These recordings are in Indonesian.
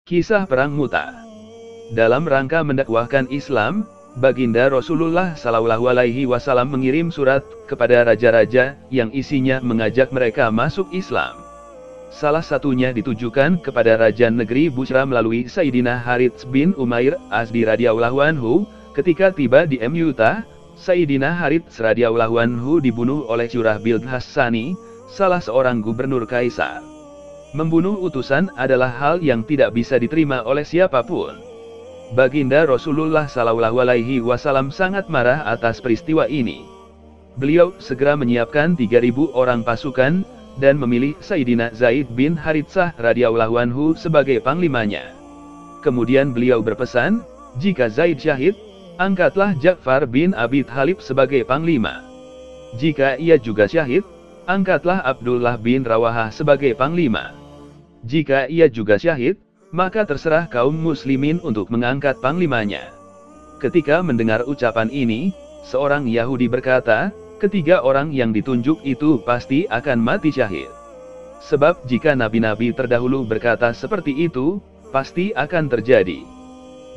Kisah Perang Mu'tah. Dalam rangka mendakwahkan Islam, Baginda Rasulullah SAW mengirim surat kepada raja-raja yang isinya mengajak mereka masuk Islam. Salah satunya ditujukan kepada Raja Negeri Busra melalui Sayyidina Harits bin Umair Azdi radhiyallahu anhu. Ketika tiba di Mu'tah, Sayyidina Harits radhiyallahu anhu dibunuh oleh Syurahbil Hassani, salah seorang gubernur kaisar. Membunuh utusan adalah hal yang tidak bisa diterima oleh siapapun. Baginda Rasulullah SAW sangat marah atas peristiwa ini. Beliau segera menyiapkan 3.000 orang pasukan, dan memilih Sayyidina Zaid bin Haritsah radhiyallahu anhu sebagai panglimanya. Kemudian beliau berpesan, jika Zaid syahid, angkatlah Ja'far bin Abi Thalib sebagai panglima. Jika ia juga syahid, angkatlah Abdullah bin Rawahah sebagai panglima. Jika ia juga syahid, maka terserah kaum muslimin untuk mengangkat panglimanya. Ketika mendengar ucapan ini, seorang Yahudi berkata, ketiga orang yang ditunjuk itu pasti akan mati syahid. Sebab jika nabi-nabi terdahulu berkata seperti itu, pasti akan terjadi.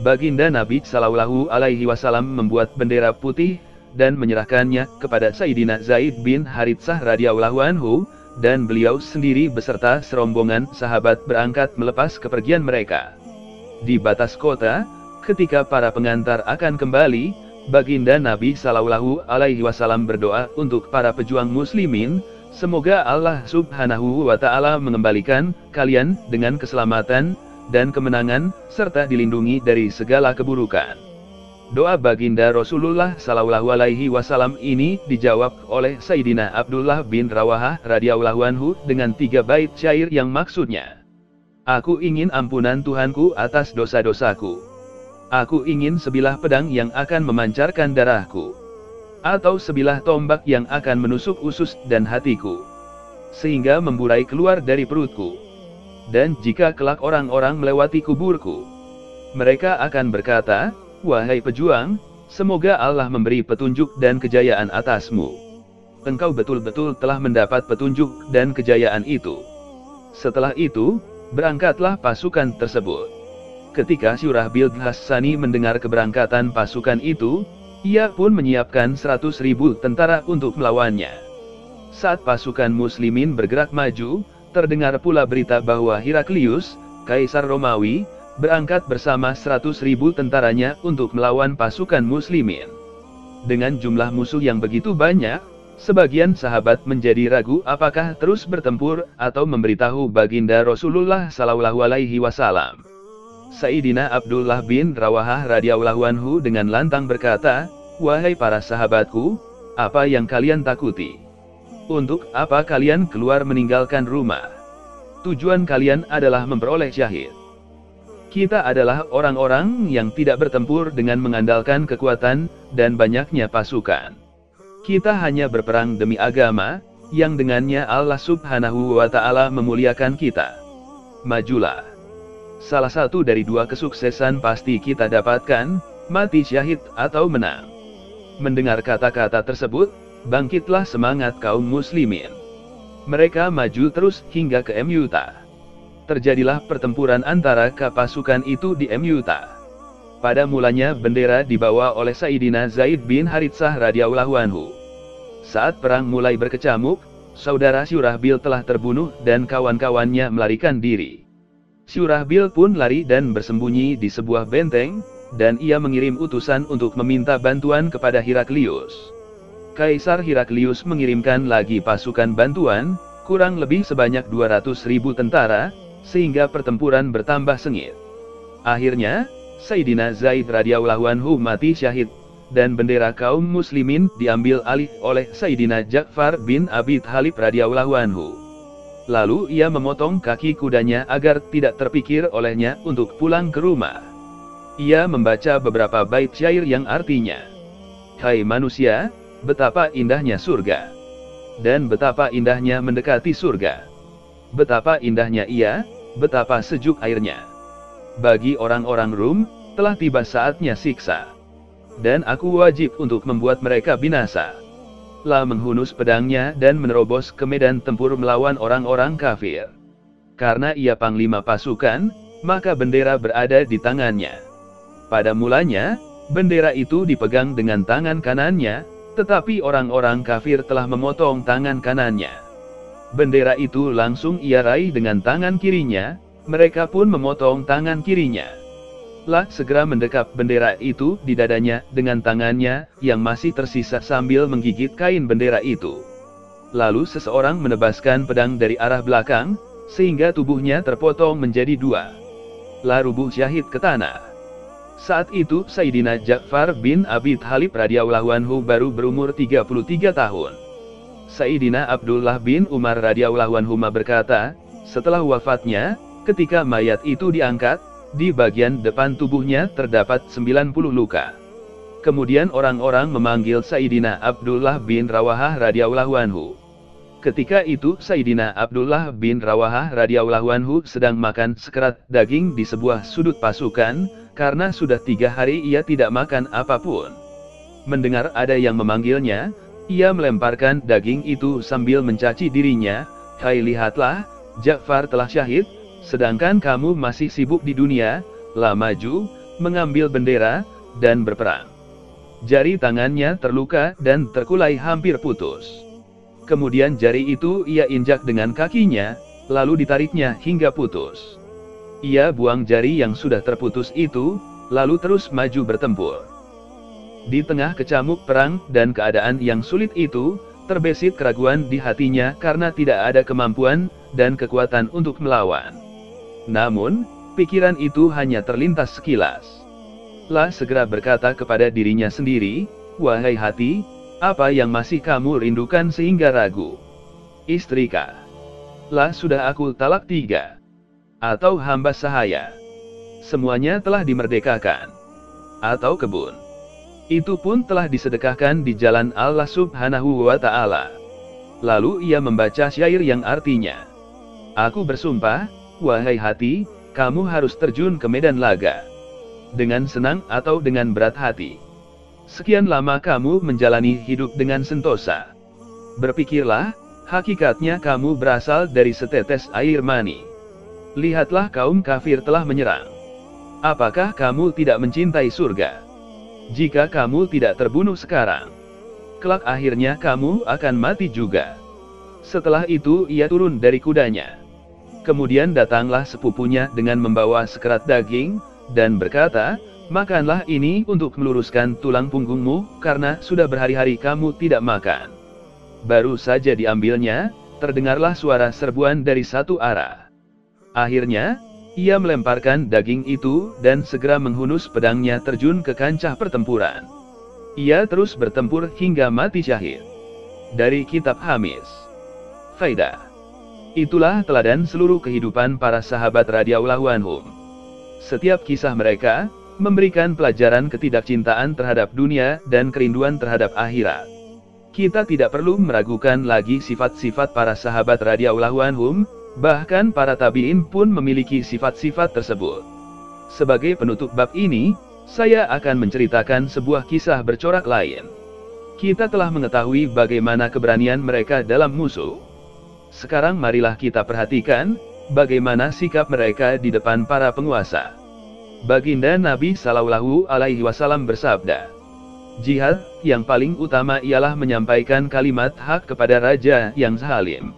Baginda Nabi SAW membuat bendera putih, dan menyerahkannya kepada Sayyidina Zaid bin Haritsah radhiyallahu anhu, dan beliau sendiri beserta serombongan sahabat berangkat melepas kepergian mereka. Di batas kota, ketika para pengantar akan kembali, Baginda Nabi SAW berdoa untuk para pejuang muslimin, semoga Allah Subhanahu wa Ta'ala mengembalikan kalian dengan keselamatan dan kemenangan, serta dilindungi dari segala keburukan. Doa Baginda Rasulullah SAW ini dijawab oleh Sayyidina Abdullah bin Rawahah radhiyallahu anhu dengan 3 bait syair yang maksudnya, aku ingin ampunan Tuhanku atas dosa-dosaku. Aku ingin sebilah pedang yang akan memancarkan darahku, atau sebilah tombak yang akan menusuk usus dan hatiku, sehingga memburai keluar dari perutku. Dan jika kelak orang-orang melewati kuburku, mereka akan berkata, wahai pejuang, semoga Allah memberi petunjuk dan kejayaan atasmu. Engkau betul-betul telah mendapat petunjuk dan kejayaan itu. Setelah itu, berangkatlah pasukan tersebut. Ketika Syurahbil Hassani mendengar keberangkatan pasukan itu, ia pun menyiapkan 100.000 tentara untuk melawannya. Saat pasukan muslimin bergerak maju, terdengar pula berita bahwa Heraklius, Kaisar Romawi, berangkat bersama 100.000 tentaranya untuk melawan pasukan muslimin. Dengan jumlah musuh yang begitu banyak, sebagian sahabat menjadi ragu apakah terus bertempur atau memberitahu Baginda Rasulullah SAW. Sayyidina Abdullah bin Rawahah radhiyallahu anhu dengan lantang berkata, wahai para sahabatku, apa yang kalian takuti? Untuk apa kalian keluar meninggalkan rumah? Tujuan kalian adalah memperoleh syahid. Kita adalah orang-orang yang tidak bertempur dengan mengandalkan kekuatan dan banyaknya pasukan. Kita hanya berperang demi agama, yang dengannya Allah Subhanahu wa Ta'ala memuliakan kita. Majulah. Salah satu dari 2 kesuksesan pasti kita dapatkan, mati syahid atau menang. Mendengar kata-kata tersebut, bangkitlah semangat kaum muslimin. Mereka maju terus hingga ke Mu'tah. Terjadilah pertempuran antara pasukan itu di Mu'tah. Pada mulanya bendera dibawa oleh Sayyidina Zaid bin Haritsah radhiyallahu anhu. Saat perang mulai berkecamuk, saudara Syurahbil telah terbunuh dan kawan-kawannya melarikan diri. Syurahbil pun lari dan bersembunyi di sebuah benteng, dan ia mengirim utusan untuk meminta bantuan kepada Heraklius. Kaisar Heraklius mengirimkan lagi pasukan bantuan, kurang lebih sebanyak 200.000 tentara, sehingga pertempuran bertambah sengit. Akhirnya, Sayyidina Zaid radhiyallahu anhu mati syahid, dan bendera kaum muslimin diambil alih oleh Sayyidina Ja'far bin Abi Thalib radhiyallahu anhu. Lalu ia memotong kaki kudanya agar tidak terpikir olehnya untuk pulang ke rumah. Ia membaca beberapa bait syair yang artinya, hai manusia, betapa indahnya surga, dan betapa indahnya mendekati surga. Betapa indahnya ia, betapa sejuk airnya. Bagi orang-orang Rum, telah tiba saatnya siksa, dan aku wajib untuk membuat mereka binasa. Lah menghunus pedangnya dan menerobos ke medan tempur melawan orang-orang kafir. Karena ia panglima pasukan, maka bendera berada di tangannya. Pada mulanya, bendera itu dipegang dengan tangan kanannya, tetapi orang-orang kafir telah memotong tangan kanannya. Bendera itu langsung ia raih dengan tangan kirinya, mereka pun memotong tangan kirinya. Lah segera mendekap bendera itu di dadanya dengan tangannya yang masih tersisa sambil menggigit kain bendera itu. Lalu seseorang menebaskan pedang dari arah belakang, sehingga tubuhnya terpotong menjadi dua. Lah rubuh syahid ke tanah. Saat itu Sayyidina Ja'far bin Abi Thalib radhiyallahu anhu baru berumur 33 tahun. Sayyidina Abdullah bin Umar radhiyallahu anhu berkata, setelah wafatnya, ketika mayat itu diangkat, di bagian depan tubuhnya terdapat 90 luka. Kemudian orang-orang memanggil Sayyidina Abdullah bin Rawahah radhiyallahu anhu. Ketika itu Sayyidina Abdullah bin Rawahah radhiyallahu anhu sedang makan sekerat daging di sebuah sudut pasukan, karena sudah 3 hari ia tidak makan apapun. Mendengar ada yang memanggilnya, ia melemparkan daging itu sambil mencaci dirinya, "Hai, lihatlah, Ja'far telah syahid, sedangkan kamu masih sibuk di dunia." Lah maju, mengambil bendera, dan berperang. Jari tangannya terluka dan terkulai hampir putus. Kemudian jari itu ia injak dengan kakinya, lalu ditariknya hingga putus. Ia buang jari yang sudah terputus itu, lalu terus maju bertempur. Di tengah kecamuk perang dan keadaan yang sulit itu, terbesit keraguan di hatinya karena tidak ada kemampuan dan kekuatan untuk melawan. Namun, pikiran itu hanya terlintas sekilas. Lah segera berkata kepada dirinya sendiri, "Wahai hati, apa yang masih kamu rindukan sehingga ragu? Istrikah? Lah sudah aku talak 3. Atau hamba sahaya? Semuanya telah dimerdekakan. Atau kebun? Itu pun telah disedekahkan di jalan Allah Subhanahu wa Ta'ala." Lalu ia membaca syair yang artinya, "Aku bersumpah, wahai hati, kamu harus terjun ke medan laga. Dengan senang atau dengan berat hati. Sekian lama kamu menjalani hidup dengan sentosa. Berpikirlah, hakikatnya kamu berasal dari setetes air mani. Lihatlah kaum kafir telah menyerang. Apakah kamu tidak mencintai surga? Jika kamu tidak terbunuh sekarang, kelak akhirnya kamu akan mati juga." Setelah itu ia turun dari kudanya. Kemudian datanglah sepupunya dengan membawa sekerat daging, dan berkata, "Makanlah ini untuk meluruskan tulang punggungmu, karena sudah berhari-hari kamu tidak makan." Baru saja diambilnya, terdengarlah suara serbuan dari satu arah. Akhirnya, ia melemparkan daging itu, dan segera menghunus pedangnya terjun ke kancah pertempuran. Ia terus bertempur hingga mati syahid. Dari Kitab Hamis. Faidah. Itulah teladan seluruh kehidupan para sahabat radhiyallahu anhum. Setiap kisah mereka, memberikan pelajaran ketidakcintaan terhadap dunia, dan kerinduan terhadap akhirat. Kita tidak perlu meragukan lagi sifat-sifat para sahabat radhiyallahu anhum, bahkan para tabi'in pun memiliki sifat-sifat tersebut. Sebagai penutup bab ini, saya akan menceritakan sebuah kisah bercorak lain. Kita telah mengetahui bagaimana keberanian mereka dalam musuh. Sekarang marilah kita perhatikan, bagaimana sikap mereka di depan para penguasa. Baginda Nabi Shallallahu Alaihi Wasallam bersabda, "Jihad yang paling utama ialah menyampaikan kalimat hak kepada raja yang zalim."